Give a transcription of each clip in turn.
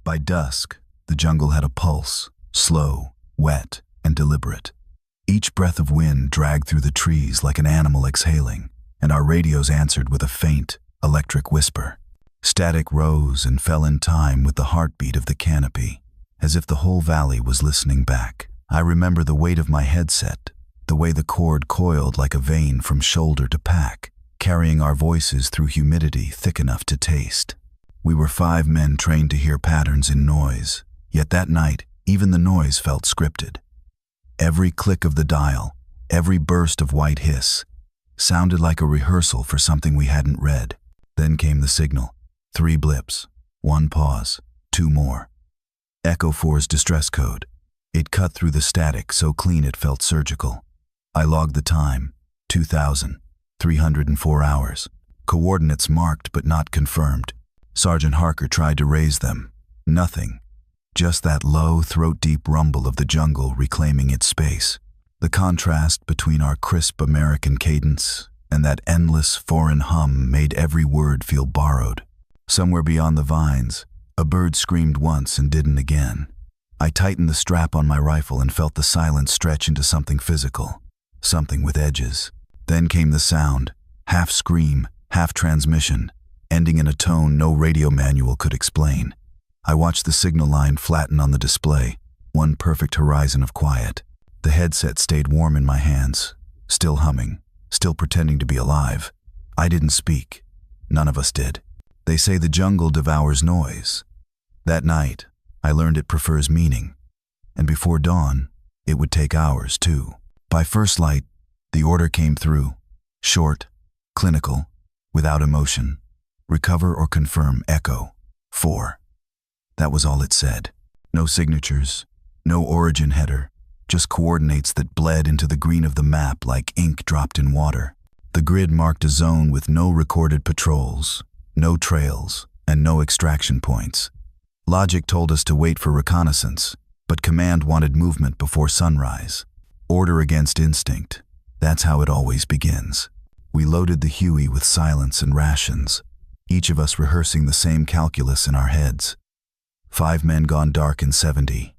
By dusk, the jungle had a pulse, slow, wet, and deliberate. Each breath of wind dragged through the trees like an animal exhaling, and our radios answered with a faint, electric whisper. Static rose and fell in time with the heartbeat of the canopy, as if the whole valley was listening back. I remember the weight of my headset, the way the cord coiled like a vein from shoulder to pack, carrying our voices through humidity thick enough to taste. We were 5 men trained to hear patterns in noise, yet that night, even the noise felt scripted. Every click of the dial, every burst of white hiss, sounded like a rehearsal for something we hadn't read. Then came the signal. 3 blips, 1 pause, 2 more. Echo 4's distress code. It cut through the static so clean it felt surgical. I logged the time, 2,304 hours. Coordinates marked but not confirmed. Sergeant Harker tried to raise them. Nothing. Just that low, throat-deep rumble of the jungle reclaiming its space. The contrast between our crisp American cadence and that endless foreign hum made every word feel borrowed. Somewhere beyond the vines, a bird screamed once and didn't again. I tightened the strap on my rifle and felt the silence stretch into something physical, something with edges. Then came the sound, half scream, half transmission, ending in a tone no radio manual could explain. I watched the signal line flatten on the display, one perfect horizon of quiet. The headset stayed warm in my hands, still humming, still pretending to be alive. I didn't speak. None of us did. They say the jungle devours noise. That night, I learned it prefers meaning. And before dawn, it would take hours too. By first light, the order came through. Short, clinical, without emotion. Recover or confirm Echo 4. That was all it said. No signatures, no origin header, just coordinates that bled into the green of the map like ink dropped in water. The grid marked a zone with no recorded patrols, no trails, and no extraction points. Logic told us to wait for reconnaissance, but command wanted movement before sunrise. Order against instinct. That's how it always begins. We loaded the Huey with silence and rations, each of us rehearsing the same calculus in our heads. 5 men gone dark in 70.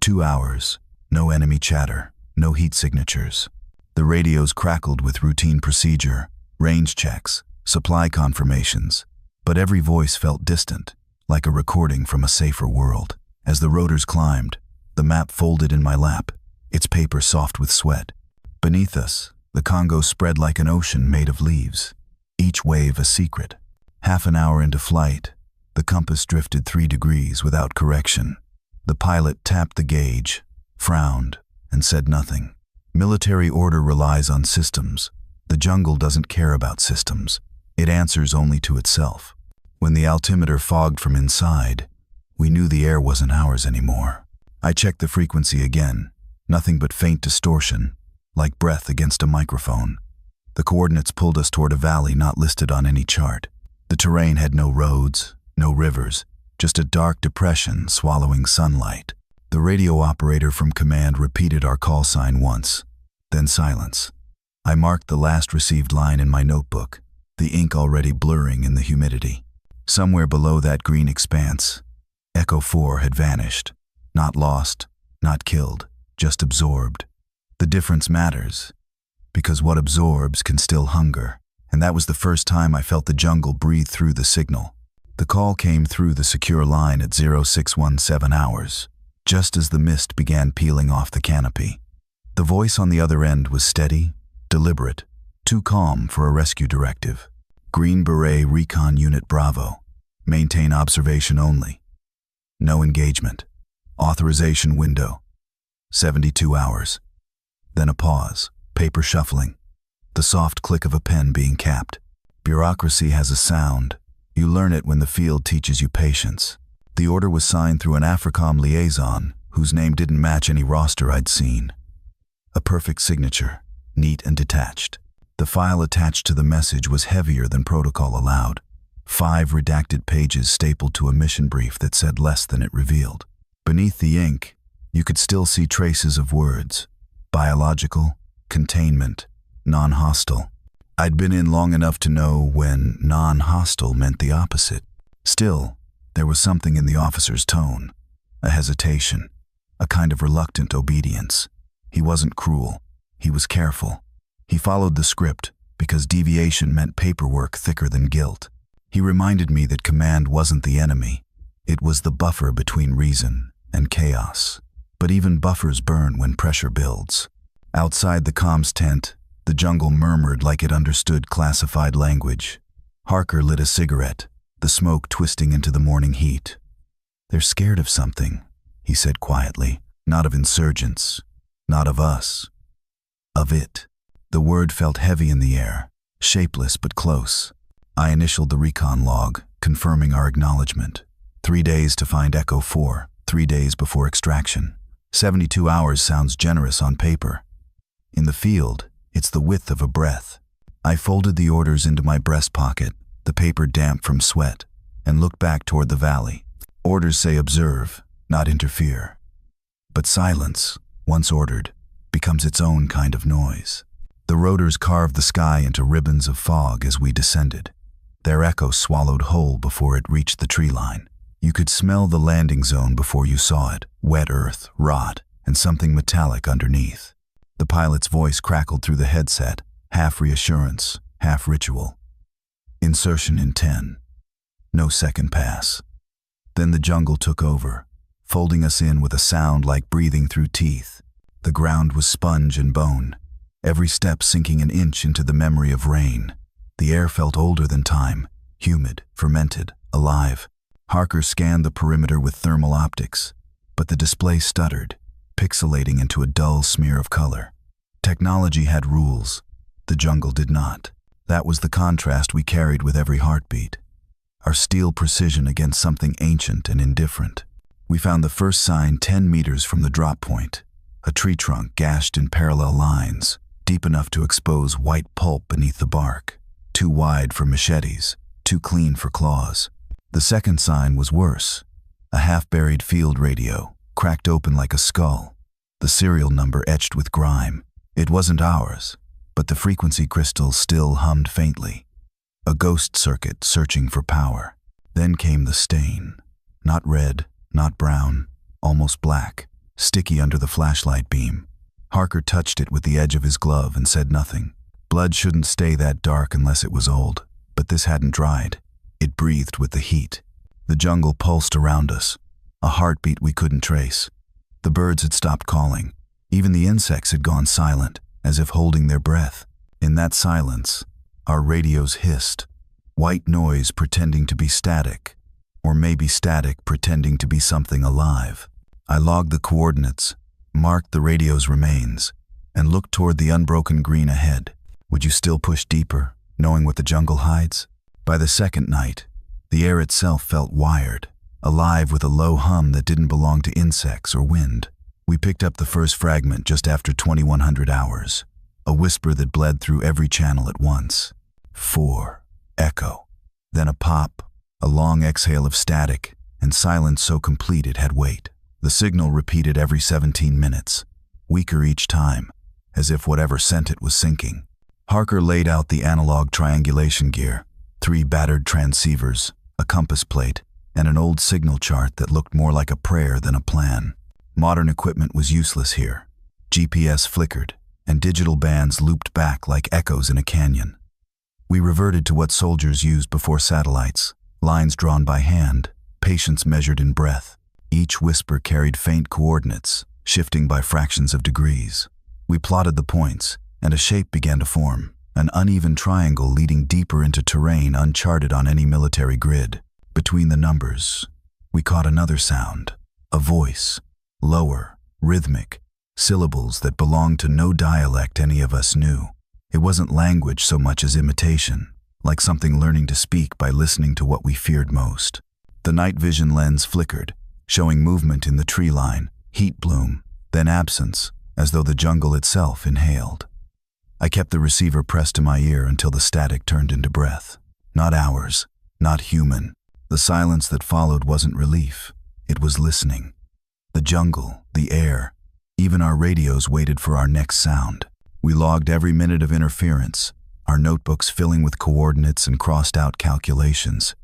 2 hours, no enemy chatter, no heat signatures. The radios crackled with routine procedure, range checks, supply confirmations, but every voice felt distant, like a recording from a safer world. As the rotors climbed, the map folded in my lap, its paper soft with sweat. Beneath us, the Congo spread like an ocean made of leaves, each wave a secret. Half an hour into flight, the compass drifted 3 degrees without correction. The pilot tapped the gauge, frowned, and said nothing. Military order relies on systems. The jungle doesn't care about systems. It answers only to itself. When the altimeter fogged from inside, we knew the air wasn't ours anymore. I checked the frequency again. Nothing but faint distortion, like breath against a microphone. The coordinates pulled us toward a valley not listed on any chart. The terrain had no roads, no rivers, just a dark depression swallowing sunlight. The radio operator from command repeated our call sign once, then silence. I marked the last received line in my notebook, the ink already blurring in the humidity. Somewhere below that green expanse, Echo 4 had vanished. Not lost, not killed, just absorbed. The difference matters, because what absorbs can still hunger. And that was the first time I felt the jungle breathe through the signal. The call came through the secure line at 0617 hours, just as the mist began peeling off the canopy. The voice on the other end was steady, deliberate, too calm for a rescue directive. Green Beret Recon Unit Bravo. Maintain observation only. No engagement. Authorization window. 72 hours. Then a pause, paper shuffling. The soft click of a pen being capped. Bureaucracy has a sound. You learn it when the field teaches you patience. The order was signed through an AFRICOM liaison whose name didn't match any roster I'd seen. A perfect signature, neat and detached. The file attached to the message was heavier than protocol allowed. 5 redacted pages stapled to a mission brief that said less than it revealed. Beneath the ink, you could still see traces of words. Biological, containment, non-hostile. I'd been in long enough to know when non-hostile meant the opposite. Still, There was something in the officer's tone, a hesitation, a kind of reluctant obedience. He wasn't cruel. He was careful. He followed the script because deviation meant paperwork thicker than guilt. He reminded me that command wasn't the enemy. It was the buffer between reason and chaos. But even buffers burn when pressure builds. Outside the comms tent, the jungle murmured like it understood classified language. Harker lit a cigarette, the smoke twisting into the morning heat. "They're scared of something," he said quietly. "Not of insurgents, not of us. Of it." The word felt heavy in the air, shapeless but close. I initialed the recon log, confirming our acknowledgement. 3 days to find Echo 4, 3 days before extraction. 72 hours sounds generous on paper. In the field, it's the width of a breath. I folded the orders into my breast pocket, the paper damp from sweat, and looked back toward the valley. Orders say observe, not interfere. But silence, once ordered, becomes its own kind of noise. The rotors carved the sky into ribbons of fog as we descended. Their echo swallowed whole before it reached the tree line. You could smell the landing zone before you saw it, wet earth, rot, and something metallic underneath. The pilot's voice crackled through the headset, half reassurance, half ritual. Insertion in 10. No second pass. Then the jungle took over, folding us in with a sound like breathing through teeth. The ground was sponge and bone, every step sinking an inch into the memory of rain. The air felt older than time, humid, fermented, alive. Harker scanned the perimeter with thermal optics, but the display stuttered, pixelating into a dull smear of color. Technology had rules. The jungle did not. That was the contrast we carried with every heartbeat. Our steel precision against something ancient and indifferent. We found the first sign 10 meters from the drop point, a tree trunk gashed in parallel lines, deep enough to expose white pulp beneath the bark, too wide for machetes, too clean for claws. The second sign was worse, a half-buried field radio, cracked open like a skull, the serial number etched with grime. It wasn't ours, but the frequency crystal still hummed faintly. A ghost circuit searching for power. Then came the stain. Not red, not brown, almost black, sticky under the flashlight beam. Harker touched it with the edge of his glove and said nothing. Blood shouldn't stay that dark unless it was old, but this hadn't dried. It breathed with the heat. The jungle pulsed around us, a heartbeat we couldn't trace. The birds had stopped calling. Even the insects had gone silent, as if holding their breath. In that silence, our radios hissed, white noise pretending to be static, or maybe static pretending to be something alive. I logged the coordinates, marked the radio's remains, and looked toward the unbroken green ahead. Would you still push deeper, knowing what the jungle hides? By the second night, the air itself felt wired, alive with a low hum that didn't belong to insects or wind. We picked up the first fragment just after 2100 hours, a whisper that bled through every channel at once. 4. Echo. Then a pop, a long exhale of static, and silence so complete it had weight. The signal repeated every 17 minutes, weaker each time, as if whatever sent it was sinking. Harker laid out the analog triangulation gear, 3 battered transceivers, a compass plate, and an old signal chart that looked more like a prayer than a plan. Modern equipment was useless here. GPS flickered, and digital bands looped back like echoes in a canyon. We reverted to what soldiers used before satellites, lines drawn by hand, patience measured in breath. Each whisper carried faint coordinates, shifting by fractions of degrees. We plotted the points, and a shape began to form, an uneven triangle leading deeper into terrain uncharted on any military grid. Between the numbers, we caught another sound, a voice, lower, rhythmic, syllables that belonged to no dialect any of us knew. It wasn't language so much as imitation, like something learning to speak by listening to what we feared most. The night vision lens flickered, showing movement in the tree line, heat bloom, then absence, as though the jungle itself inhaled. I kept the receiver pressed to my ear until the static turned into breath. Not ours, not human. The silence that followed wasn't relief, it was listening. The jungle, the air, even our radios waited for our next sound. We logged every minute of interference, our notebooks filling with coordinates and crossed out calculations.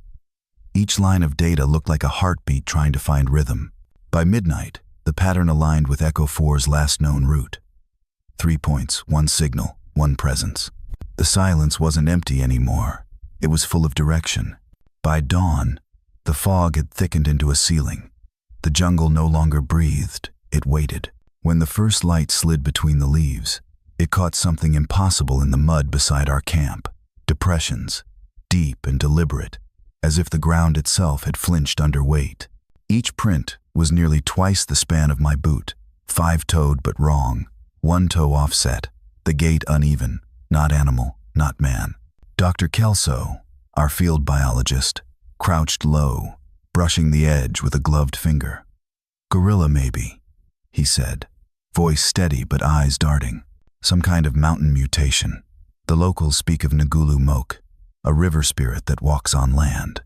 Each line of data looked like a heartbeat trying to find rhythm. By midnight, the pattern aligned with Echo 4's last known route. 3 points, 1 signal, 1 presence. The silence wasn't empty anymore. It was full of direction. By dawn, the fog had thickened into a ceiling. The jungle no longer breathed, it waited. When the first light slid between the leaves, it caught something impossible in the mud beside our camp. Depressions, deep and deliberate, as if the ground itself had flinched under weight. Each print was nearly twice the span of my boot, 5-toed but wrong, 1 toe offset, the gait uneven, not animal, not man. Dr. Kelso, our field biologist, crouched low, brushing the edge with a gloved finger. "Gorilla, maybe," he said, voice steady but eyes darting. "Some kind of mountain mutation. The locals speak of Ngulu Mok, a river spirit that walks on land."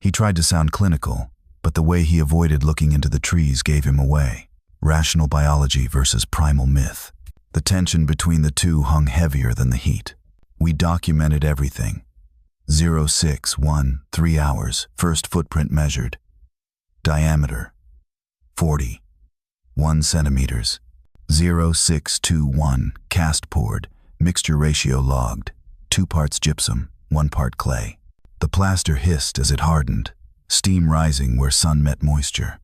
He tried to sound clinical, but the way he avoided looking into the trees gave him away. Rational biology versus primal myth. The tension between the two hung heavier than the heat. We documented everything. 0613 hours, first footprint measured. Diameter, 40. 1 centimeters. 0621, cast poured, mixture ratio logged. 2 parts gypsum, 1 part clay. The plaster hissed as it hardened, steam rising where sun met moisture.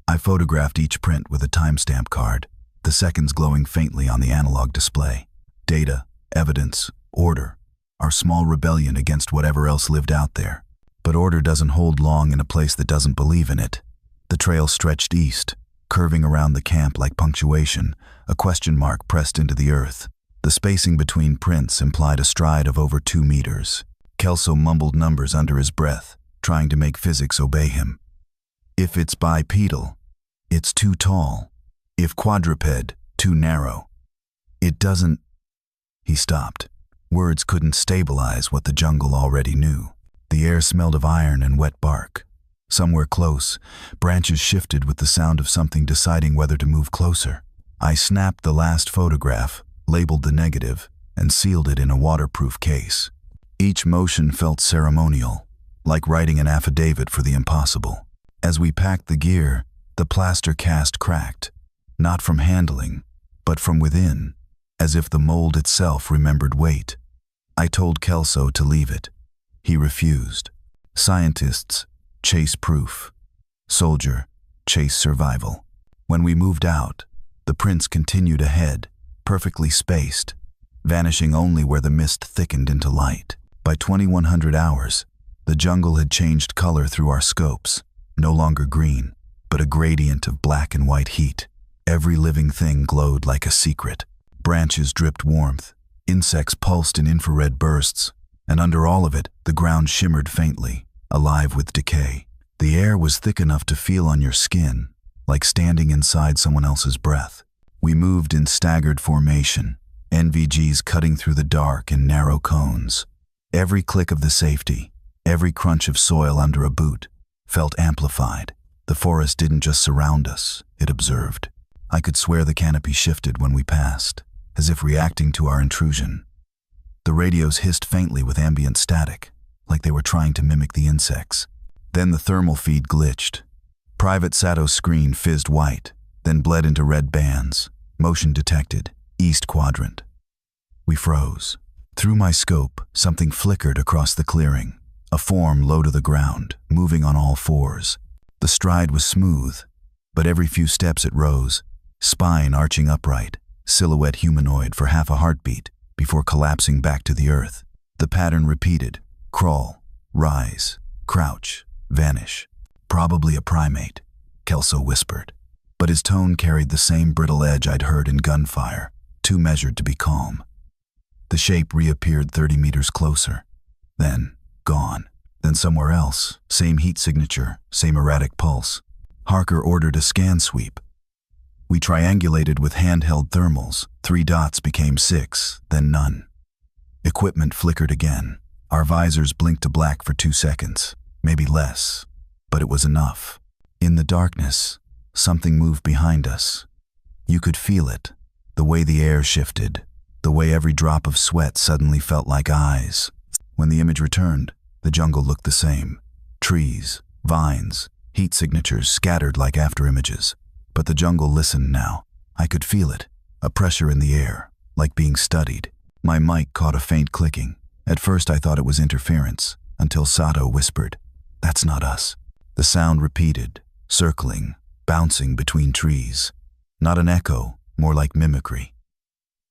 I photographed each print with a timestamp card, the seconds glowing faintly on the analog display. Data, evidence, order. Our small rebellion against whatever else lived out there. But order doesn't hold long in a place that doesn't believe in it. The trail stretched east, curving around the camp like punctuation, a question mark pressed into the earth. The spacing between prints implied a stride of over 2 meters. Kelso mumbled numbers under his breath, trying to make physics obey him. If it's bipedal, it's too tall. If quadruped, too narrow. It doesn't... He stopped. Words couldn't stabilize what the jungle already knew. The air smelled of iron and wet bark. Somewhere close, branches shifted with the sound of something deciding whether to move closer. I snapped the last photograph, labeled the negative, and sealed it in a waterproof case. Each motion felt ceremonial, like writing an affidavit for the impossible. As we packed the gear, the plaster cast cracked, not from handling, but from within, as if the mold itself remembered weight. I told Kelso to leave it. He refused. Scientists chase proof. Soldier chase survival. When we moved out, the prints continued ahead, perfectly spaced, vanishing only where the mist thickened into light. By 2100 hours, the jungle had changed color through our scopes, no longer green, but a gradient of black and white heat. Every living thing glowed like a secret. Branches dripped warmth, insects pulsed in infrared bursts, and under all of it, the ground shimmered faintly, alive with decay. The air was thick enough to feel on your skin, like standing inside someone else's breath. We moved in staggered formation, NVGs cutting through the dark in narrow cones. Every click of the safety, every crunch of soil under a boot, felt amplified. The forest didn't just surround us, it observed. I could swear the canopy shifted when we passed, as if reacting to our intrusion. The radios hissed faintly with ambient static, like they were trying to mimic the insects. Then the thermal feed glitched. Private Sato's screen fizzed white, then bled into red bands. Motion detected, east quadrant. We froze. Through my scope, something flickered across the clearing, a form low to the ground, moving on all fours. The stride was smooth, but every few steps it rose, spine arching upright, silhouette humanoid for half a heartbeat before collapsing back to the earth. The pattern repeated: crawl, rise, crouch, vanish. Probably a primate, Kelso whispered, but his tone carried the same brittle edge I'd heard in gunfire, too measured to be calm. The shape reappeared 30 meters closer, then gone. Then somewhere else, same heat signature, same erratic pulse. Harker ordered a scan sweep. We triangulated with handheld thermals. 3 dots became 6, then none. Equipment flickered again. Our visors blinked to black for 2 seconds, maybe less, but it was enough. In the darkness, something moved behind us. You could feel it, the way the air shifted, the way every drop of sweat suddenly felt like eyes. When the image returned, the jungle looked the same, Trees, vines, heat signatures scattered like afterimages. But the jungle listened now. I could feel it, a pressure in the air, like being studied. My mic caught a faint clicking. At first I thought it was interference, until Sato whispered, "That's not us." The sound repeated, circling, bouncing between trees. Not an echo, more like mimicry.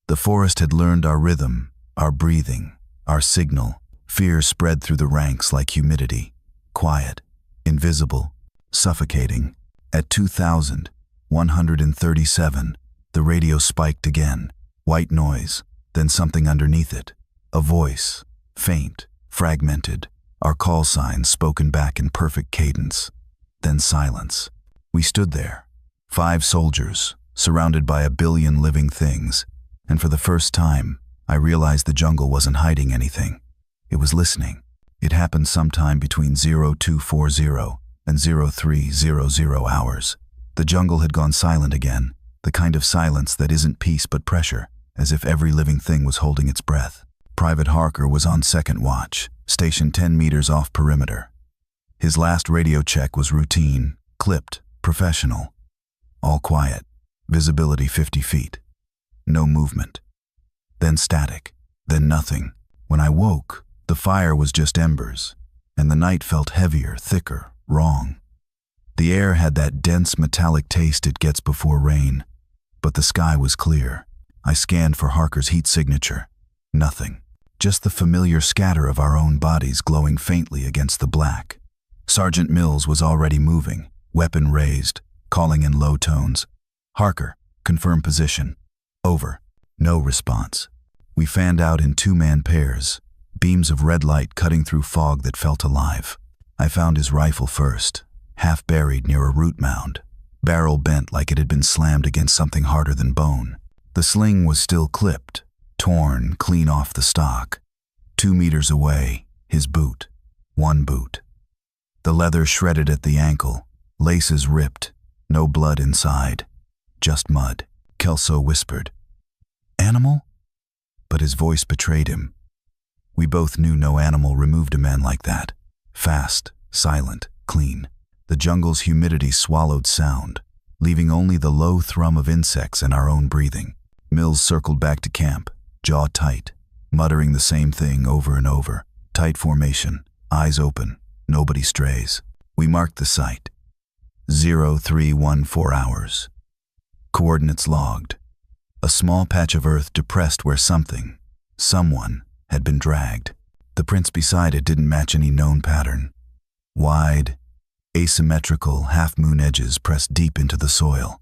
The forest had learned our rhythm, our breathing, our signal. Fear spread through the ranks like humidity. Quiet, invisible, suffocating. At 2,137, the radio spiked again. White noise, then something underneath it. A voice, faint, fragmented. Our call signs spoken back in perfect cadence. Then silence. We stood there, 5 soldiers, surrounded by a billion living things, and for the first time, I realized the jungle wasn't hiding anything. It was listening. It happened sometime between 0240 and 0300 hours. The jungle had gone silent again, the kind of silence that isn't peace but pressure, as if every living thing was holding its breath. Private Harker was on second watch, stationed 10 meters off perimeter. His last radio check was routine, clipped, professional. All quiet, visibility 50 feet. No movement. Then static, then nothing. When I woke, the fire was just embers, and the night felt heavier, thicker, wrong. The air had that dense metallic taste it gets before rain, but the sky was clear. I scanned for Harker's heat signature. Nothing. Just the familiar scatter of our own bodies glowing faintly against the black. Sergeant Mills was already moving, weapon raised, calling in low tones. "Harker, confirm position." "Over." No response. We fanned out in 2-man pairs, beams of red light cutting through fog that felt alive. I found his rifle first, half buried near a root mound, barrel bent like it had been slammed against something harder than bone. The sling was still clipped, torn clean off the stock. 2 meters away, his boot. 1 boot. The leather shredded at the ankle, laces ripped, no blood inside, just mud. Kelso whispered, "Animal?" But his voice betrayed him. We both knew no animal removed a man like that. Fast, silent, clean. The jungle's humidity swallowed sound, leaving only the low thrum of insects and our own breathing. Mills circled back to camp, jaw tight, muttering the same thing over and over. Tight formation, eyes open, nobody strays. We marked the site. 0314 hours. Coordinates logged. A small patch of earth depressed where something, someone, had been dragged. The prints beside it didn't match any known pattern. Wide, asymmetrical half-moon edges pressed deep into the soil.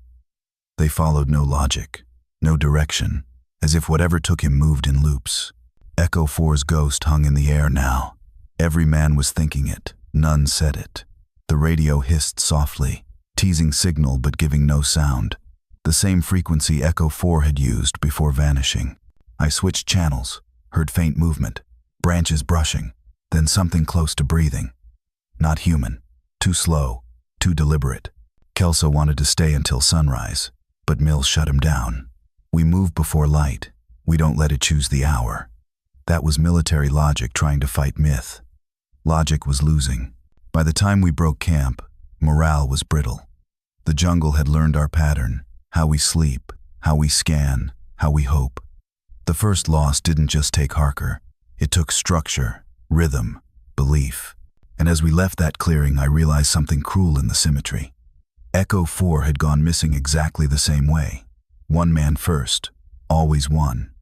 They followed no logic, no direction, as if whatever took him moved in loops. Echo 4's ghost hung in the air now. Every man was thinking it, none said it. The radio hissed softly, teasing signal but giving no sound. The same frequency Echo 4 had used before vanishing. I switched channels, heard faint movement, branches brushing, then something close to breathing. Not human, too slow, too deliberate. Kelso wanted to stay until sunrise, but Mills shut him down. We move before light, we don't let it choose the hour. That was military logic trying to fight myth. Logic was losing. By the time we broke camp, morale was brittle. The jungle had learned our pattern, how we sleep, how we scan, how we hope. The first loss didn't just take Harker. It took structure, rhythm, belief. And as we left that clearing, I realized something cruel in the symmetry. Echo 4 had gone missing exactly the same way. One man first, always one.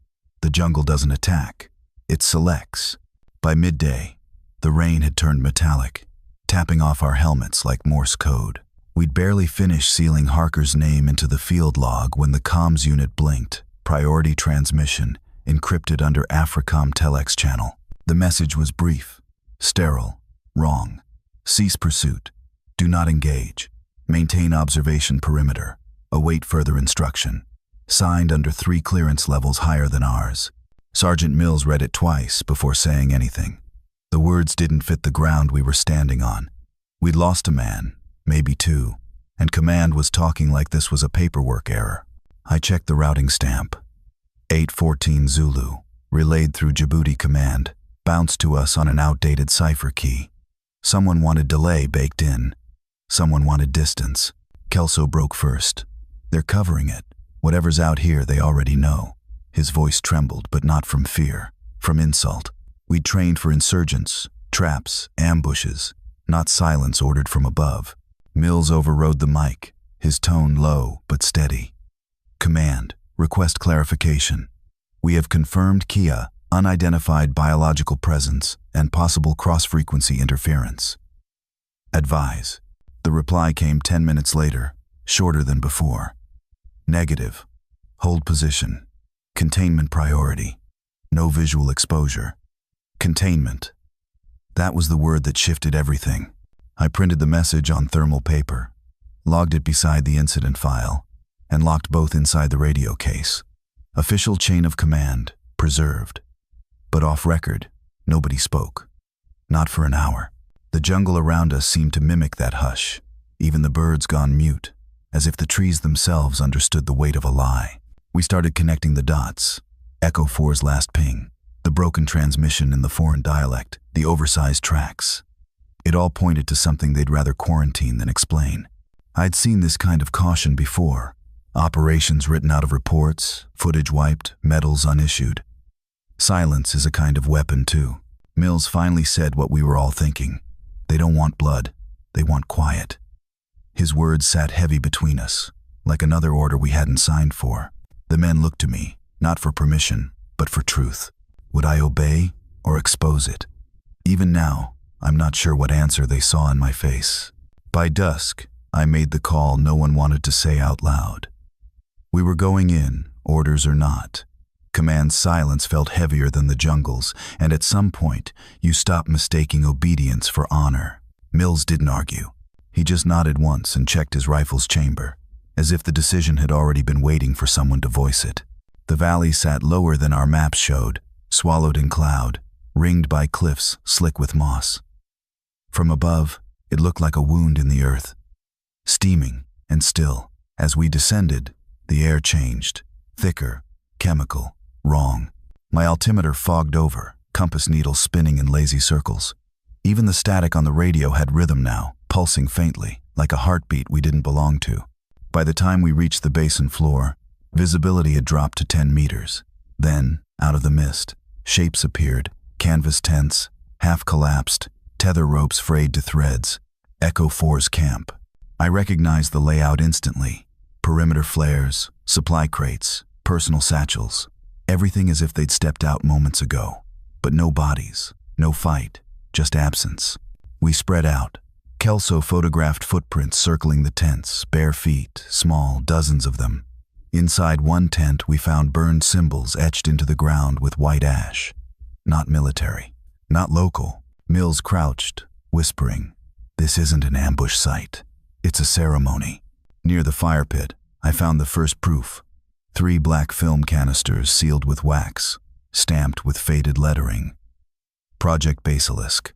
The jungle doesn't attack, it selects. By midday, the rain had turned metallic, tapping off our helmets like Morse code. We'd barely finished sealing Harker's name into the field log when the comms unit blinked. Priority transmission, encrypted under AFRICOM telex channel. The message was brief, sterile, wrong. Cease pursuit. Do not engage. Maintain observation perimeter. Await further instruction. Signed under 3 clearance levels higher than ours. Sergeant Mills read it twice before saying anything. The words didn't fit the ground we were standing on. We'd lost a man, maybe 2, and command was talking like this was a paperwork error. I checked the routing stamp. 814 Zulu, relayed through Djibouti command, bounced to us on an outdated cipher key. Someone wanted delay baked in. Someone wanted distance. Kelso broke first. They're covering it. Whatever's out here, they already know. His voice trembled, but not from fear, from insult. We'd trained for insurgents, traps, ambushes, not silence ordered from above. Mills overrode the mic, his tone low but steady. Command, request clarification. We have confirmed Kia, unidentified biological presence, and possible cross-frequency interference. Advise. The reply came 10 minutes later, shorter than before. Negative. Hold position. Containment priority. No visual exposure. Containment. That was the word that shifted everything. I printed the message on thermal paper, logged it beside the incident file, and locked both inside the radio case. Official chain of command, preserved. But off record, nobody spoke. Not for an hour. The jungle around us seemed to mimic that hush, even the birds gone mute, as if the trees themselves understood the weight of a lie. We started connecting the dots. Echo 4's last ping, the broken transmission in the foreign dialect, the oversized tracks. It all pointed to something they'd rather quarantine than explain. I'd seen this kind of caution before. Operations written out of reports, footage wiped, medals unissued. Silence is a kind of weapon too. Mills finally said what we were all thinking. They don't want blood, they want quiet. His words sat heavy between us, like another order we hadn't signed for. The men looked to me, not for permission, but for truth. Would I obey or expose it? Even now, I'm not sure what answer they saw in my face. By dusk, I made the call no one wanted to say out loud. We were going in, orders or not. Command's silence felt heavier than the jungle's, and at some point, you stopped mistaking obedience for honor. Mills didn't argue. He just nodded once and checked his rifle's chamber, as if the decision had already been waiting for someone to voice it. The valley sat lower than our maps showed, swallowed in cloud, ringed by cliffs slick with moss. From above, it looked like a wound in the earth. Steaming and still. As we descended, the air changed. Thicker, chemical, wrong. My altimeter fogged over, compass needles spinning in lazy circles. Even the static on the radio had rhythm now, pulsing faintly, like a heartbeat we didn't belong to. By the time we reached the basin floor, visibility had dropped to 10 meters. Then, out of the mist, shapes appeared, canvas tents, half collapsed, tether ropes frayed to threads. Echo 4's camp. I recognized the layout instantly. Perimeter flares, supply crates, personal satchels. Everything as if they'd stepped out moments ago. But no bodies, no fight, just absence. We spread out. Kelso photographed footprints circling the tents, bare feet, small, dozens of them. Inside one tent, we found burned symbols etched into the ground with white ash. Not military, not local. Mills crouched, whispering, "This isn't an ambush site. It's a ceremony." Near the fire pit, I found the first proof. 3 black film canisters sealed with wax, stamped with faded lettering. Project Basilisk.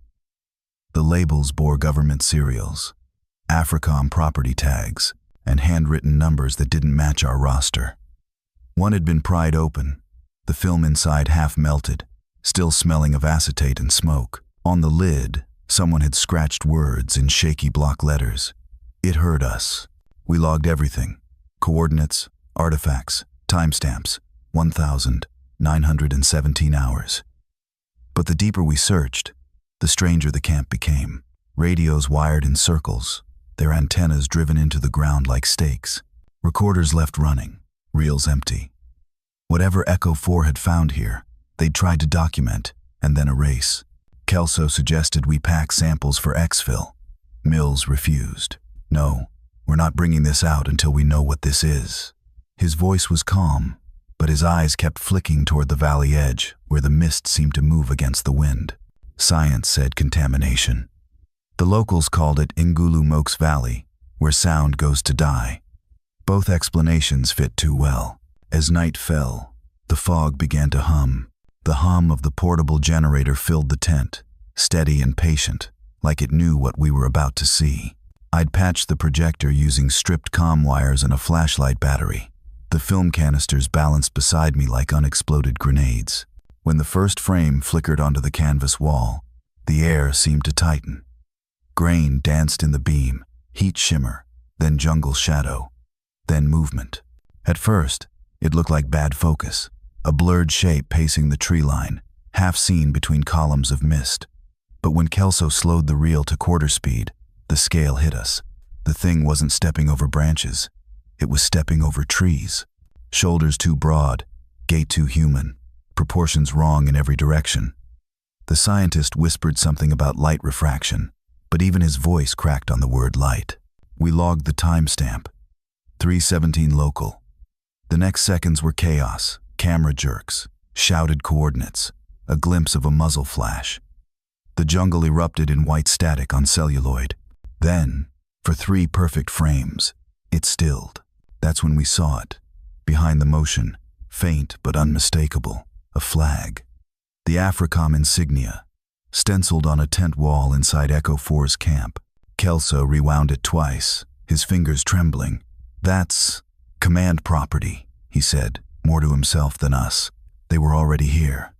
The labels bore government serials, AFRICOM property tags, and handwritten numbers that didn't match our roster. One had been pried open, the film inside half melted, still smelling of acetate and smoke. On the lid, someone had scratched words in shaky block letters. It hurt us. We logged everything. Coordinates, artifacts, timestamps, 1,917 hours. But the deeper we searched, the stranger the camp became. Radios wired in circles, their antennas driven into the ground like stakes. Recorders left running, reels empty. Whatever Echo 4 had found here, they'd tried to document and then erase. Kelso suggested we pack samples for exfil. Mills refused. "No, we're not bringing this out until we know what this is." His voice was calm, but his eyes kept flicking toward the valley edge, where the mist seemed to move against the wind. Science said contamination. The locals called it Ngulu Mokes Valley, where sound goes to die. Both explanations fit too well. As night fell, the fog began to hum. The hum of the portable generator filled the tent, steady and patient, like it knew what we were about to see. I'd patched the projector using stripped comm wires and a flashlight battery. The film canisters balanced beside me like unexploded grenades. When the first frame flickered onto the canvas wall, the air seemed to tighten. Grain danced in the beam, heat shimmer, then jungle shadow, then movement. At first, it looked like bad focus, a blurred shape pacing the tree line, half seen between columns of mist. But when Kelso slowed the reel to quarter speed, the scale hit us. The thing wasn't stepping over branches. It was stepping over trees. Shoulders too broad, gait too human, proportions wrong in every direction. The scientist whispered something about light refraction, but even his voice cracked on the word light. We logged the timestamp, 3:17 local. The next seconds were chaos, camera jerks, shouted coordinates, a glimpse of a muzzle flash. The jungle erupted in white static on celluloid. Then, for 3 perfect frames, it stilled. That's when we saw it. Behind the motion, faint but unmistakable, a flag. The AFRICOM insignia, stenciled on a tent wall inside Echo 4's camp. Kelso rewound it twice, his fingers trembling. "That's command property," he said, more to himself than us. They were already here.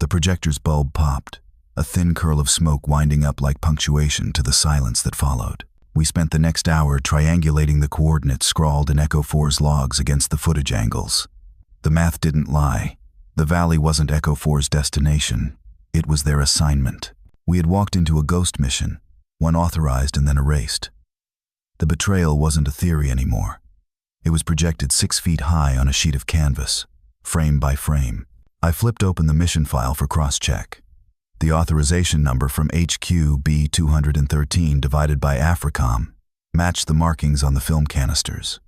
The projector's bulb popped, a thin curl of smoke winding up like punctuation to the silence that followed. We spent the next hour triangulating the coordinates scrawled in Echo 4's logs against the footage angles. The math didn't lie. The valley wasn't Echo 4's destination. It was their assignment. We had walked into a ghost mission, one authorized and then erased. The betrayal wasn't a theory anymore. It was projected 6 feet high on a sheet of canvas, frame by frame. I flipped open the mission file for cross-check. The authorization number from HQ B213 divided by AFRICOM matched the markings on the film canisters.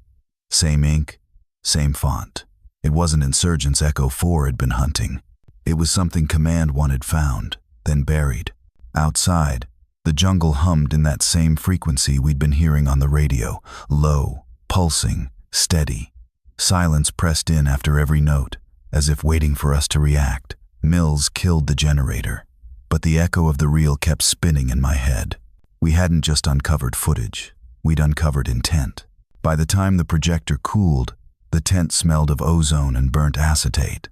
Same ink, same font. It wasn't insurgents Echo 4 had been hunting. It was something Command wanted found, then buried. Outside, the jungle hummed in that same frequency we'd been hearing on the radio, low, pulsing, steady. Silence pressed in after every note, as if waiting for us to react. Mills killed the generator, but the echo of the reel kept spinning in my head. We hadn't just uncovered footage, we'd uncovered intent. By the time the projector cooled, the tent smelled of ozone and burnt acetate.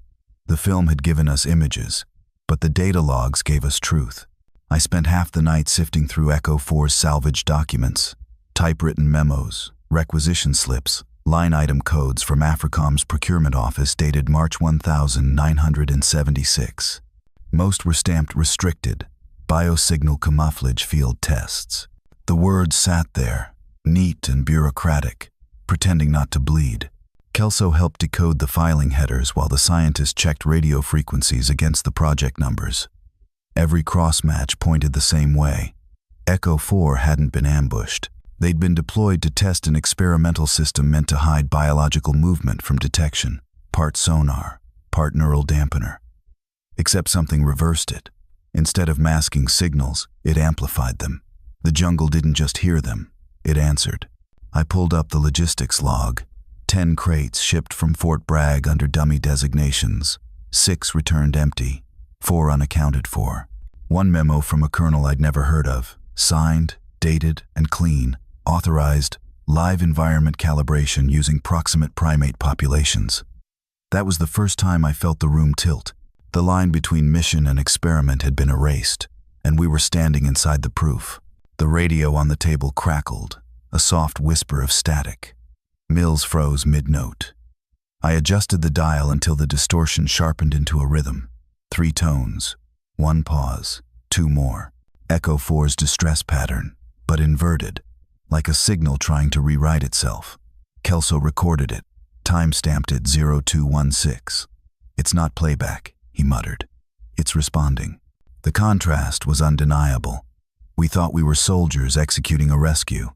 The film had given us images, but the data logs gave us truth. I spent half the night sifting through Echo 4's salvaged documents, typewritten memos, requisition slips, line item codes from AFRICOM's procurement office dated March 1976. Most were stamped restricted, biosignal camouflage field tests. The words sat there, neat and bureaucratic, pretending not to bleed. Kelso helped decode the filing headers while the scientist checked radio frequencies against the project numbers. Every cross-match pointed the same way. Echo 4 hadn't been ambushed. They'd been deployed to test an experimental system meant to hide biological movement from detection, part sonar, part neural dampener. Except something reversed it. Instead of masking signals, it amplified them. The jungle didn't just hear them, it answered. I pulled up the logistics log. 10 crates shipped from Fort Bragg under dummy designations. 6 returned empty, 4 unaccounted for. 1 memo from a colonel I'd never heard of, signed, dated, and clean, authorized, live environment calibration using proximate primate populations. That was the first time I felt the room tilt. The line between mission and experiment had been erased, and we were standing inside the proof. The radio on the table crackled, a soft whisper of static. Mills froze mid-note. I adjusted the dial until the distortion sharpened into a rhythm. 3 tones, 1 pause, 2 more. Echo 4's distress pattern, but inverted, like a signal trying to rewrite itself. Kelso recorded it, time-stamped it 0216. "It's not playback," he muttered. "It's responding." The contrast was undeniable. We thought we were soldiers executing a rescue.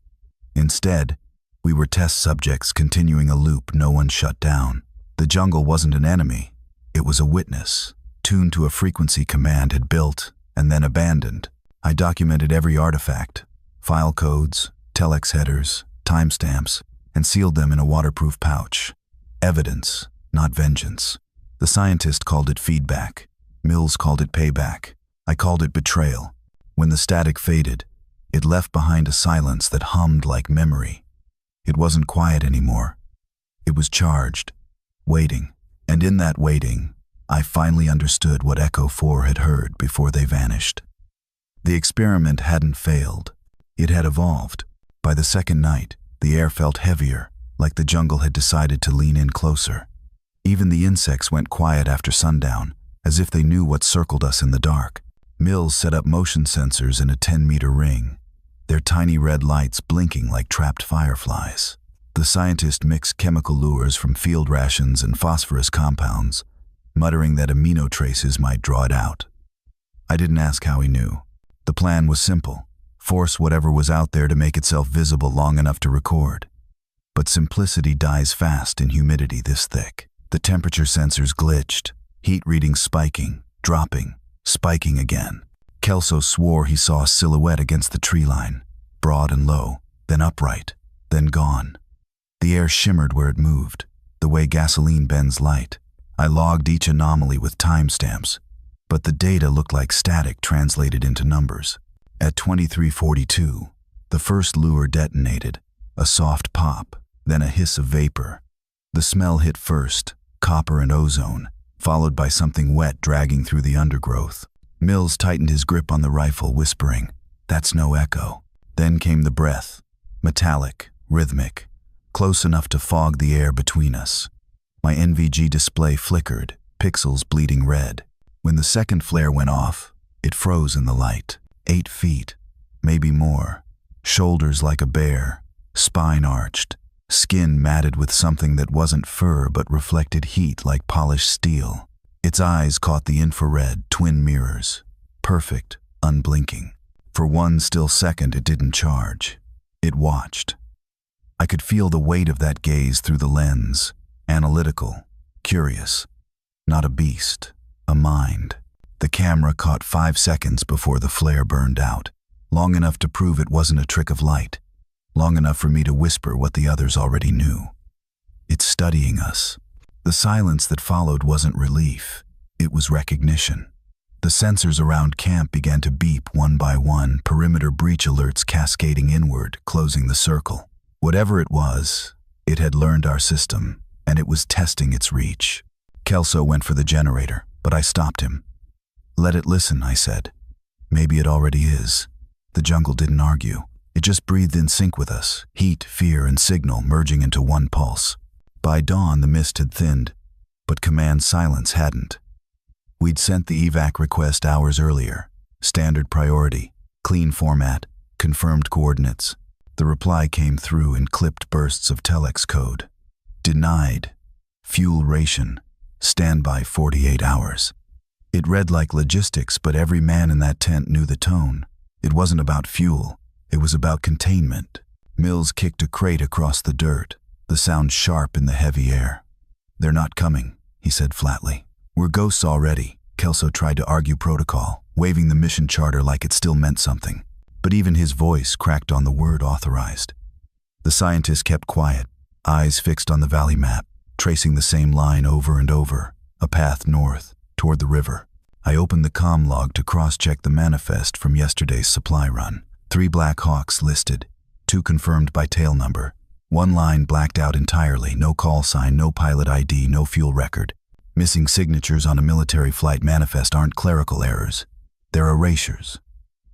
Instead, we were test subjects continuing a loop no one shut down. The jungle wasn't an enemy. It was a witness, tuned to a frequency Command had built and then abandoned. I documented every artifact, file codes, telex headers, timestamps, and sealed them in a waterproof pouch. Evidence, not vengeance. The scientist called it feedback. Mills called it payback. I called it betrayal. When the static faded, it left behind a silence that hummed like memory. It wasn't quiet anymore. It was charged, waiting. And in that waiting, I finally understood what Echo 4 had heard before they vanished. The experiment hadn't failed. It had evolved. By the second night, the air felt heavier, like the jungle had decided to lean in closer. Even the insects went quiet after sundown, as if they knew what circled us in the dark. Mills set up motion sensors in a 10-meter ring, their tiny red lights blinking like trapped fireflies. The scientist mixed chemical lures from field rations and phosphorus compounds, muttering that amino traces might draw it out. I didn't ask how he knew. The plan was simple: force whatever was out there to make itself visible long enough to record. But simplicity dies fast in humidity this thick. The temperature sensors glitched, heat readings spiking, dropping, spiking again. Kelso swore he saw a silhouette against the tree line, broad and low, then upright, then gone. The air shimmered where it moved, the way gasoline bends light. I logged each anomaly with timestamps, but the data looked like static translated into numbers. At 23:42, the first lure detonated, a soft pop, then a hiss of vapor. The smell hit first, copper and ozone, followed by something wet dragging through the undergrowth. Mills tightened his grip on the rifle, whispering, "That's no echo." Then came the breath, metallic, rhythmic, close enough to fog the air between us. My NVG display flickered, pixels bleeding red. When the second flare went off, it froze in the light. 8 feet, maybe more, shoulders like a bear, spine arched, skin matted with something that wasn't fur but reflected heat like polished steel. Its eyes caught the infrared, twin mirrors, perfect, unblinking. For one still second it didn't charge. It watched. I could feel the weight of that gaze through the lens, analytical, curious. Not a beast, a mind. The camera caught 5 seconds before the flare burned out, long enough to prove it wasn't a trick of light, long enough for me to whisper what the others already knew. It's studying us. The silence that followed wasn't relief, it was recognition. The sensors around camp began to beep one by one, perimeter breach alerts cascading inward, closing the circle. Whatever it was, it had learned our system, and it was testing its reach. Kelso went for the generator, but I stopped him. "Let it listen," I said. "Maybe it already is." The jungle didn't argue. It just breathed in sync with us, heat, fear, and signal merging into one pulse. By dawn, the mist had thinned, but command silence hadn't. We'd sent the evac request hours earlier. Standard priority, clean format, confirmed coordinates. The reply came through in clipped bursts of telex code. Denied. Fuel ration. Standby 48 hours. It read like logistics, but every man in that tent knew the tone. It wasn't about fuel. It was about containment. Mills kicked a crate across the dirt, the sound sharp in the heavy air. "They're not coming," he said flatly. "We're ghosts already." Kelso tried to argue protocol, waving the mission charter like it still meant something. But even his voice cracked on the word authorized. The scientist kept quiet, eyes fixed on the valley map, tracing the same line over and over, a path north, toward the river. I opened the comm log to cross-check the manifest from yesterday's supply run. 3 Black Hawks listed, 2 confirmed by tail number. 1 line blacked out entirely, no call sign, no pilot ID, no fuel record. Missing signatures on a military flight manifest aren't clerical errors. They're erasures.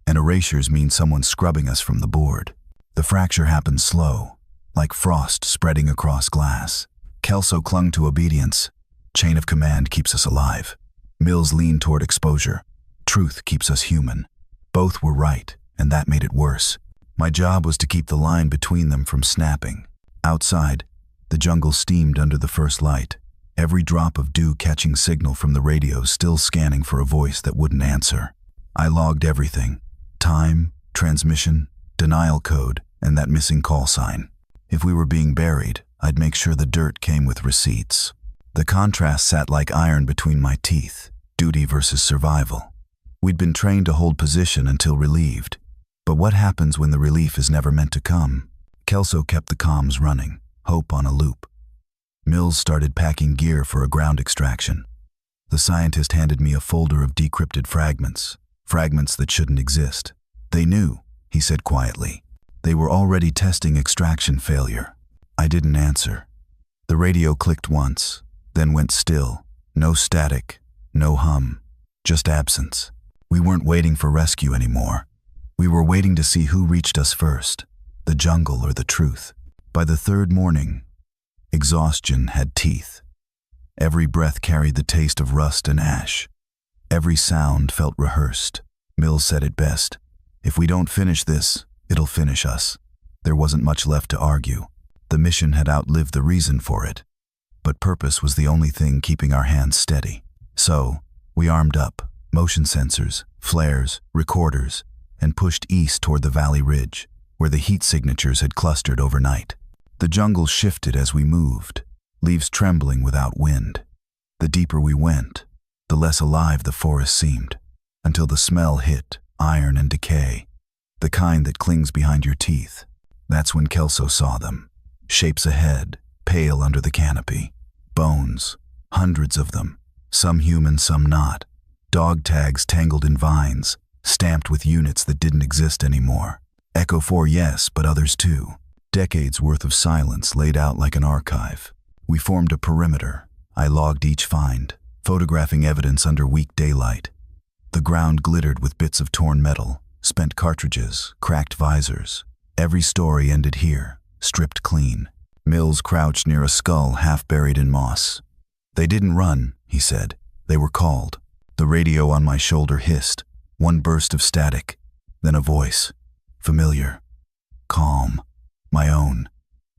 And erasures mean someone scrubbing us from the board. The fracture happened slow, like frost spreading across glass. Kelso clung to obedience. Chain of command keeps us alive. Mills leaned toward exposure. Truth keeps us human. Both were right, and that made it worse. My job was to keep the line between them from snapping. Outside, the jungle steamed under the first light, every drop of dew catching signal from the radio, still scanning for a voice that wouldn't answer. I logged everything: time, transmission, denial code, and that missing call sign. If we were being buried, I'd make sure the dirt came with receipts. The contrast sat like iron between my teeth, duty versus survival. We'd been trained to hold position until relieved. But what happens when the relief is never meant to come? Kelso kept the comms running, hope on a loop. Mills started packing gear for a ground extraction. The scientist handed me a folder of decrypted fragments that shouldn't exist. "They knew," he said quietly. "They were already testing extraction failure." I didn't answer. The radio clicked once, then went still. No static, no hum, just absence. We weren't waiting for rescue anymore. We were waiting to see who reached us first, the jungle or the truth. By the third morning, exhaustion had teeth. Every breath carried the taste of rust and ash. Every sound felt rehearsed. Mills said it best. If we don't finish this, it'll finish us. There wasn't much left to argue. The mission had outlived the reason for it. But purpose was the only thing keeping our hands steady. So, we armed up, motion sensors, flares, recorders, and pushed east toward the valley ridge, where the heat signatures had clustered overnight. The jungle shifted as we moved, leaves trembling without wind. The deeper we went, the less alive the forest seemed, until the smell hit, iron and decay, the kind that clings behind your teeth. That's when Kelso saw them. Shapes ahead, pale under the canopy. Bones, hundreds of them, some human, some not. Dog tags tangled in vines, stamped with units that didn't exist anymore. Echo 4, yes, but others too. Decades worth of silence laid out like an archive. We formed a perimeter. I logged each find, photographing evidence under weak daylight. The ground glittered with bits of torn metal, spent cartridges, cracked visors. Every story ended here, stripped clean. Mills crouched near a skull half buried in moss. They didn't run, he said. They were called. The radio on my shoulder hissed. One burst of static, then a voice. Familiar. Calm. My own.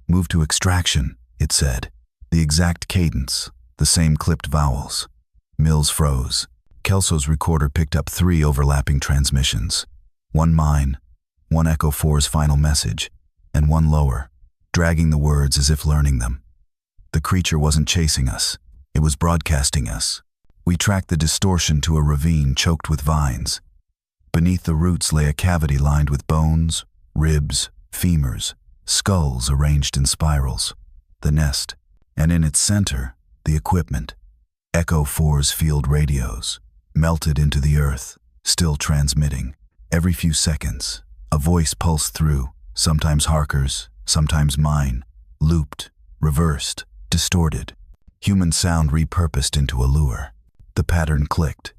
Move to extraction, it said. The exact cadence, the same clipped vowels. Mills froze. Kelso's recorder picked up 3 overlapping transmissions. One mine, one Echo 4's final message, and one lower, dragging the words as if learning them. The creature wasn't chasing us. It was broadcasting us. We tracked the distortion to a ravine choked with vines. Beneath the roots lay a cavity lined with bones, ribs, femurs, skulls arranged in spirals. The nest, and in its center, the equipment. Echo 4's field radios, melted into the earth, still transmitting. Every few seconds, a voice pulsed through, sometimes Harker's, sometimes mine, looped, reversed, distorted. Human sound repurposed into a lure. The pattern clicked.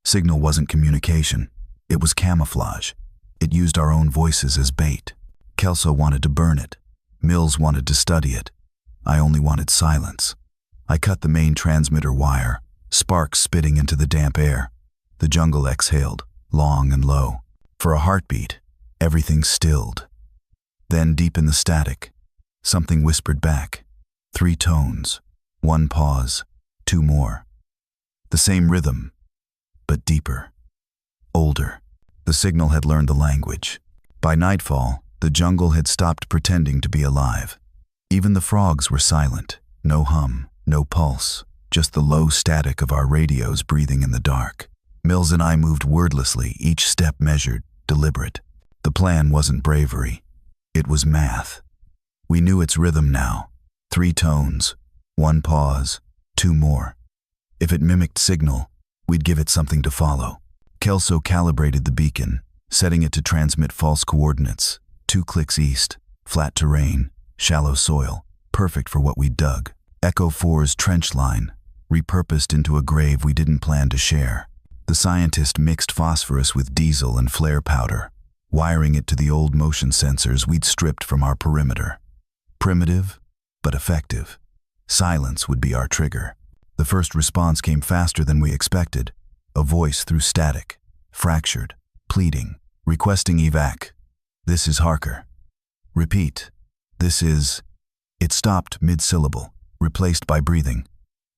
Signal wasn't communication. It was camouflage. It used our own voices as bait. Kelso wanted to burn it. Mills wanted to study it. I only wanted silence. I cut the main transmitter wire, sparks spitting into the damp air. The jungle exhaled, long and low. For a heartbeat, everything stilled. Then, deep in the static, something whispered back. 3 tones, 1 pause, 2 more. The same rhythm, but deeper, older. The signal had learned the language. By nightfall, the jungle had stopped pretending to be alive. Even the frogs were silent. No hum, no pulse, just the low static of our radios breathing in the dark. Mills and I moved wordlessly, each step measured, deliberate. The plan wasn't bravery. It was math. We knew its rhythm now. 3 tones, 1 pause, 2 more. If it mimicked signal, we'd give it something to follow. Kelso calibrated the beacon, setting it to transmit false coordinates. 2 clicks east, flat terrain, shallow soil, perfect for what we'd dug. Echo 4's trench line, repurposed into a grave we didn't plan to share. The scientist mixed phosphorus with diesel and flare powder, wiring it to the old motion sensors we'd stripped from our perimeter. Primitive, but effective. Silence would be our trigger. The first response came faster than we expected. A voice through static, fractured, pleading, requesting evac. This is Harker. Repeat. This is... It stopped mid-syllable, replaced by breathing.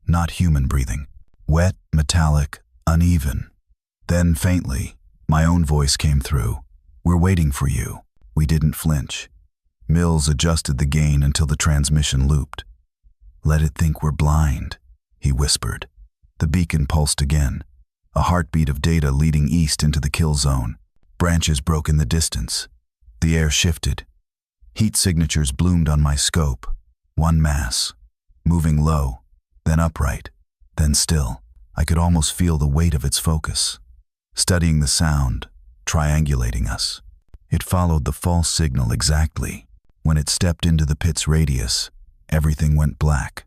Not human breathing. Wet, metallic, uneven. Then faintly, my own voice came through. We're waiting for you. We didn't flinch. Mills adjusted the gain until the transmission looped. Let it think we're blind, he whispered. The beacon pulsed again, a heartbeat of data leading east into the kill zone. Branches broke in the distance. The air shifted. Heat signatures bloomed on my scope. One mass, moving low, then upright, then still. I could almost feel the weight of its focus, studying the sound, triangulating us. It followed the false signal exactly. When it stepped into the pit's radius, everything went black.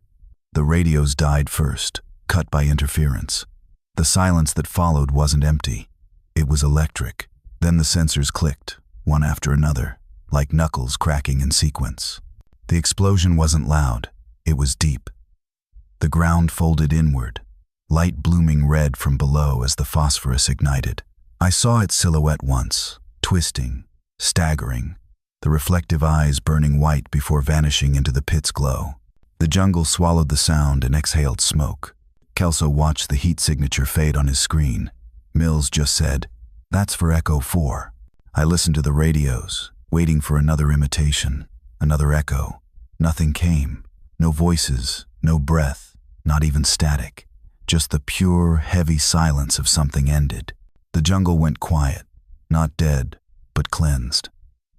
The radios died first, cut by interference. The silence that followed wasn't empty. It was electric. Then the sensors clicked, one after another, like knuckles cracking in sequence. The explosion wasn't loud. It was deep. The ground folded inward, light blooming red from below as the phosphorus ignited. I saw its silhouette once, twisting, staggering, the reflective eyes burning white before vanishing into the pit's glow. The jungle swallowed the sound and exhaled smoke. Kelso watched the heat signature fade on his screen. Mills just said, "That's for Echo 4. I listened to the radios, waiting for another imitation, another echo. Nothing came. No voices, no breath, not even static. Just the pure, heavy silence of something ended. The jungle went quiet, not dead, but cleansed.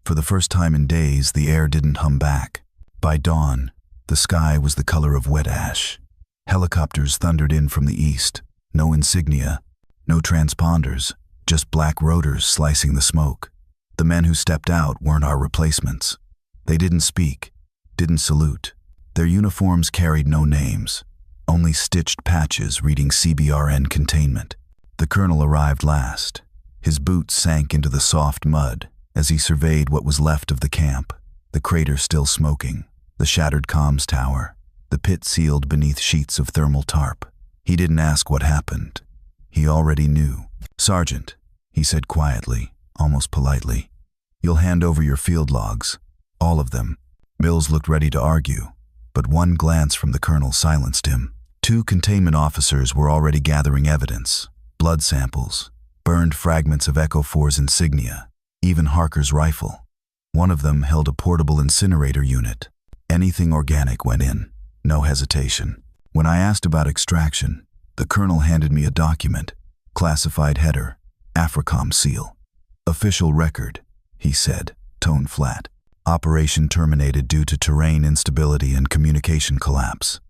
For the first time in days, the air didn't hum back. By dawn, the sky was the color of wet ash. Helicopters thundered in from the east. No insignia, no transponders, just black rotors slicing the smoke. The men who stepped out weren't our replacements. They didn't speak, didn't salute. Their uniforms carried no names, only stitched patches reading CBRN containment. The colonel arrived last. His boots sank into the soft mud as he surveyed what was left of the camp, the crater still smoking, the shattered comms tower, the pit sealed beneath sheets of thermal tarp. He didn't ask what happened. He already knew. "Sergeant," he said quietly, almost politely, "you'll hand over your field logs, all of them." Mills looked ready to argue, but one glance from the colonel silenced him. 2 containment officers were already gathering evidence, blood samples, burned fragments of Echo 4's insignia, even Harker's rifle. One of them held a portable incinerator unit. Anything organic went in, no hesitation. When I asked about extraction, the colonel handed me a document, classified header, AFRICOM seal. "Official record," he said, tone flat. "Operation terminated due to terrain instability and communication collapse."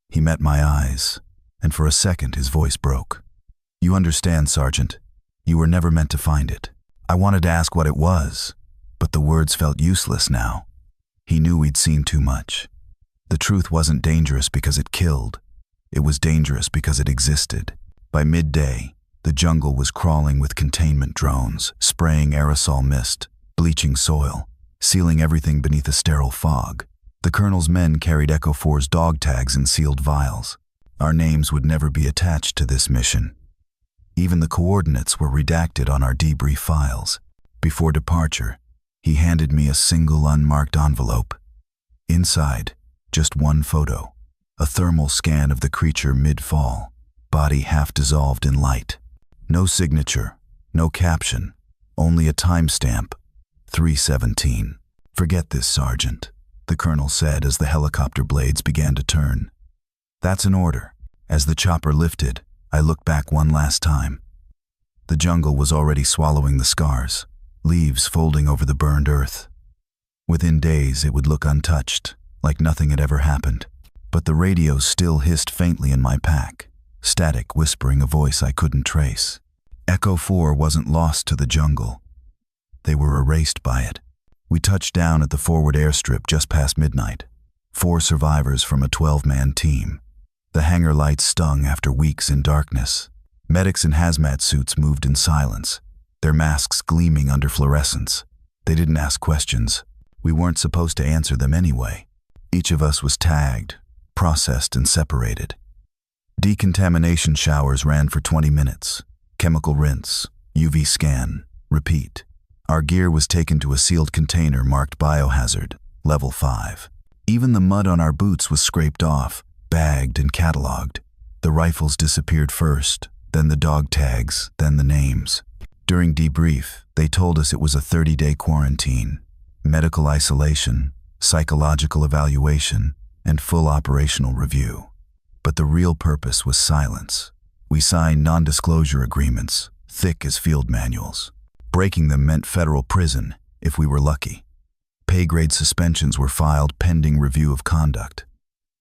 He met my eyes, and for a second his voice broke. "You understand, Sergeant. You were never meant to find it." I wanted to ask what it was, but the words felt useless now. He knew we'd seen too much. The truth wasn't dangerous because it killed. It was dangerous because it existed. By midday, the jungle was crawling with containment drones, spraying aerosol mist, bleaching soil, sealing everything beneath a sterile fog. The colonel's men carried Echo 4's dog tags in sealed vials. Our names would never be attached to this mission. Even the coordinates were redacted on our debrief files. Before departure, he handed me a single unmarked envelope. Inside, just one photo, a thermal scan of the creature mid-fall, body half dissolved in light. No signature, no caption, only a timestamp, 3:17. "Forget this, Sergeant," the colonel said as the helicopter blades began to turn. "That's an order." As the chopper lifted, I looked back one last time. The jungle was already swallowing the scars, leaves folding over the burned earth. Within days, it would look untouched, like nothing had ever happened. But the radio still hissed faintly in my pack, static whispering a voice I couldn't trace. Echo 4 wasn't lost to the jungle. They were erased by it. We touched down at the forward airstrip just past midnight. 4 survivors from a 12-man team. The hangar lights stung after weeks in darkness. Medics in hazmat suits moved in silence, their masks gleaming under fluorescence. They didn't ask questions. We weren't supposed to answer them anyway. Each of us was tagged, processed, and separated. Decontamination showers ran for 20 minutes. Chemical rinse, UV scan, repeat. Our gear was taken to a sealed container marked biohazard, level 5. Even the mud on our boots was scraped off, bagged and cataloged. The rifles disappeared first, then the dog tags, then the names. During debrief, they told us it was a 30-day quarantine, medical isolation, psychological evaluation, and full operational review. But the real purpose was silence. We signed non-disclosure agreements, thick as field manuals. Breaking them meant federal prison, if we were lucky. Pay-grade suspensions were filed pending review of conduct.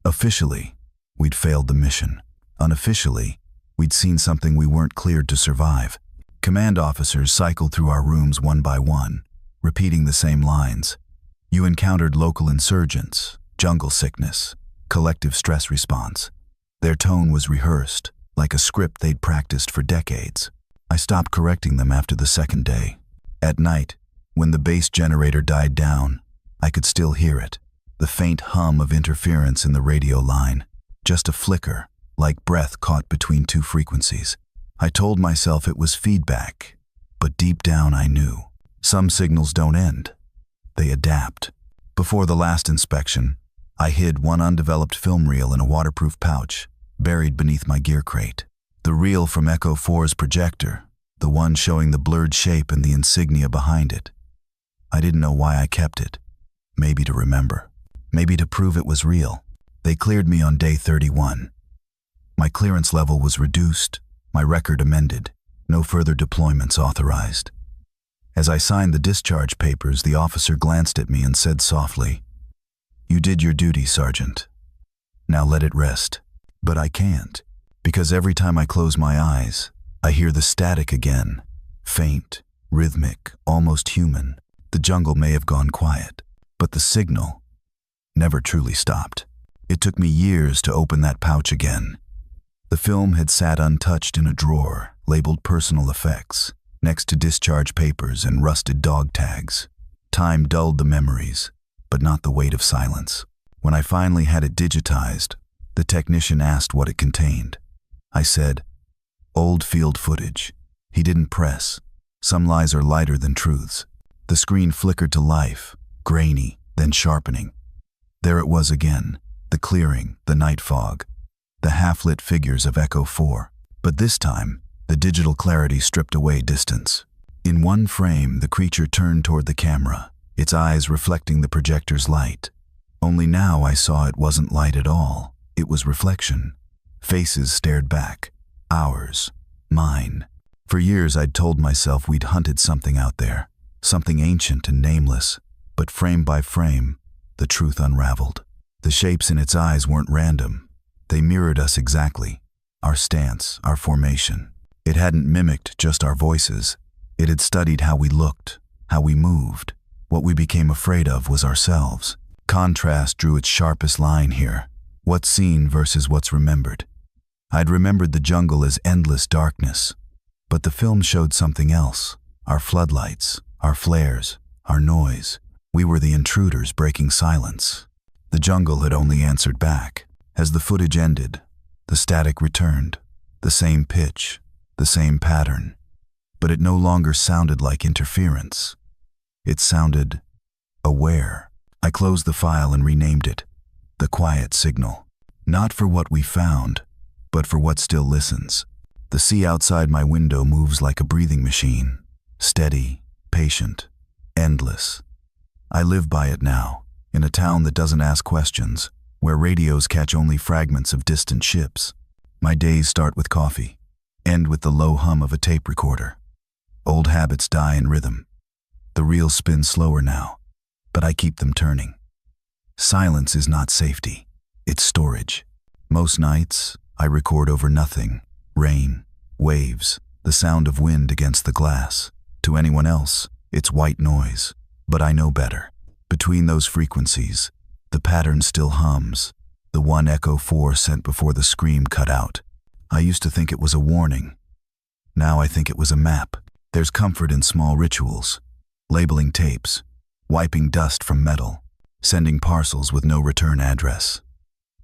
Officially, we'd failed the mission. Unofficially, we'd seen something we weren't cleared to survive. Command officers cycled through our rooms one by one, repeating the same lines. You encountered local insurgents, jungle sickness, collective stress response. Their tone was rehearsed, like a script they'd practiced for decades. I stopped correcting them after the second day. At night, when the base generator died down, I could still hear it, the faint hum of interference in the radio line, just a flicker, like breath caught between two frequencies. I told myself it was feedback, but deep down I knew. Some signals don't end. They adapt. Before the last inspection, I hid one undeveloped film reel in a waterproof pouch, buried beneath my gear crate. The reel from Echo 4's projector, the one showing the blurred shape and the insignia behind it. I didn't know why I kept it. Maybe to remember. Maybe to prove it was real. They cleared me on day 31. My clearance level was reduced, my record amended, no further deployments authorized. As I signed the discharge papers, the officer glanced at me and said softly, "You did your duty, Sergeant. Now let it rest." But I can't, because every time I close my eyes, I hear the static again, faint, rhythmic, almost human. The jungle may have gone quiet, but the signal never truly stopped. It took me years to open that pouch again. The film had sat untouched in a drawer, labeled personal effects, next to discharge papers and rusted dog tags. Time dulled the memories, but not the weight of silence. When I finally had it digitized, the technician asked what it contained. I said, "Old field footage." He didn't press. Some lies are lighter than truths. The screen flickered to life, grainy, then sharpening. There it was again, the clearing, the night fog, the half-lit figures of Echo 4. But this time, the digital clarity stripped away distance. In one frame, the creature turned toward the camera, its eyes reflecting the projector's light. Only now I saw it wasn't light at all. It was reflection. Faces stared back. Ours. Mine. For years I'd told myself we'd hunted something out there, something ancient and nameless, but frame by frame, the truth unraveled. The shapes in its eyes weren't random. They mirrored us exactly. Our stance, our formation. It hadn't mimicked just our voices. It had studied how we looked, how we moved. What we became afraid of was ourselves. Contrast drew its sharpest line here. What's seen versus what's remembered. I'd remembered the jungle as endless darkness, but the film showed something else. Our floodlights, our flares, our noise. We were the intruders breaking silence. The jungle had only answered back. As the footage ended, the static returned. The same pitch, the same pattern. But it no longer sounded like interference. It sounded aware. I closed the file and renamed it The Quiet Signal. Not for what we found, but for what still listens. The sea outside my window moves like a breathing machine. Steady, patient, endless. I live by it now, in a town that doesn't ask questions, where radios catch only fragments of distant ships. My days start with coffee, end with the low hum of a tape recorder. Old habits die in rhythm. The reels spin slower now, but I keep them turning. Silence is not safety, it's storage. Most nights, I record over nothing. Rain, waves, the sound of wind against the glass. To anyone else, it's white noise, but I know better. Between those frequencies, the pattern still hums, the one Echo 4 sent before the scream cut out. I used to think it was a warning. Now I think it was a map. There's comfort in small rituals, labeling tapes, wiping dust from metal, sending parcels with no return address.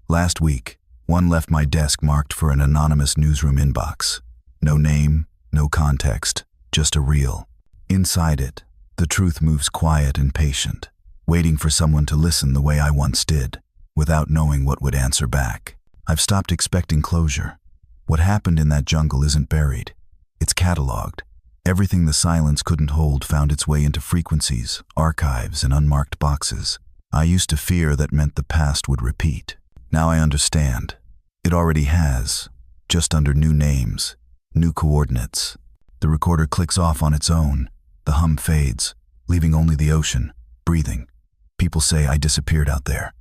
Last week, one left my desk marked for an anonymous newsroom inbox. No name, no context, just a reel. Inside it, the truth moves quiet and patient, waiting for someone to listen the way I once did, without knowing what would answer back. I've stopped expecting closure. What happened in that jungle isn't buried. It's cataloged. Everything the silence couldn't hold found its way into frequencies, archives, and unmarked boxes. I used to fear that meant the past would repeat. Now I understand. It already has, just under new names, new coordinates. The recorder clicks off on its own. The hum fades, leaving only the ocean, breathing. People say I disappeared out there,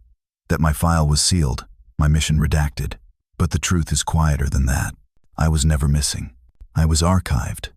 that my file was sealed, my mission redacted. But the truth is quieter than that. I was never missing. I was archived,